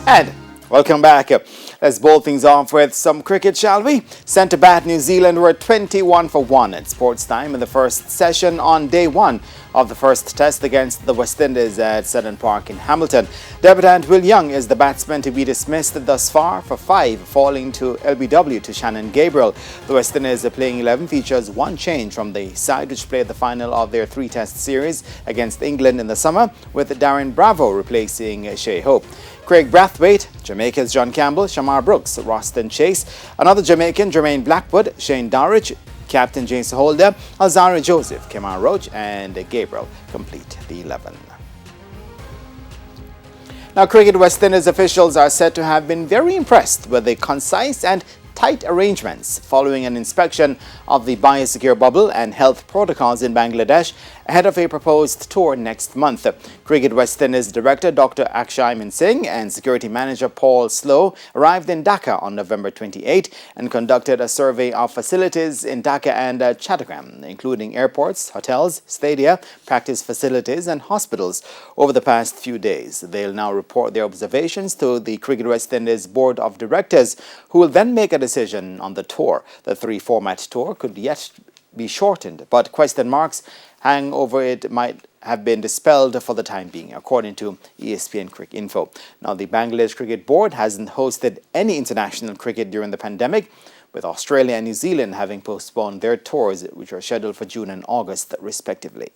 And welcome back. Let's bowl things off with some cricket, shall we? Sent to bat, New Zealand were 21 for 1 at sports time in the first session on day 1 of the first test against the West Indies at Seddon Park in Hamilton. Debutant Will Young is the batsman to be dismissed thus far for 5, falling to LBW to Shannon Gabriel. The West Indies playing 11 features one change from the side which played the final of their 3-test series against England in the summer, with Darren Bravo replacing Shea Hope. Craig Brathwaite, Jamaica's John Campbell, Shamar Brooks, Roston Chase, another Jamaican, Jermaine Blackwood, Shane Dowridge, Captain James Holder, Alzari Joseph, Kemar Roach, and Gabriel complete the 11. Now, Cricket West Indies officials are said to have been very impressed with the concise and tight arrangements following an inspection of the biosecure bubble and health protocols in Bangladesh ahead of a proposed tour next month. Cricket West Indies director Dr. Akshay Min Singh and security manager Paul Slow arrived in Dhaka on November 28 and conducted a survey of facilities in Dhaka and Chattogram, including airports, hotels, stadia, practice facilities and hospitals over the past few days. They'll now report their observations to the Cricket West Indies Board of Directors, who will then make a decision on the tour. The 3-format tour could yet be shortened, but question marks hang over it might have been dispelled for the time being, according to ESPN Cricket Info. Now, the Bangladesh Cricket Board hasn't hosted any international cricket during the pandemic, with Australia and New Zealand having postponed their tours, which are scheduled for June and August, respectively.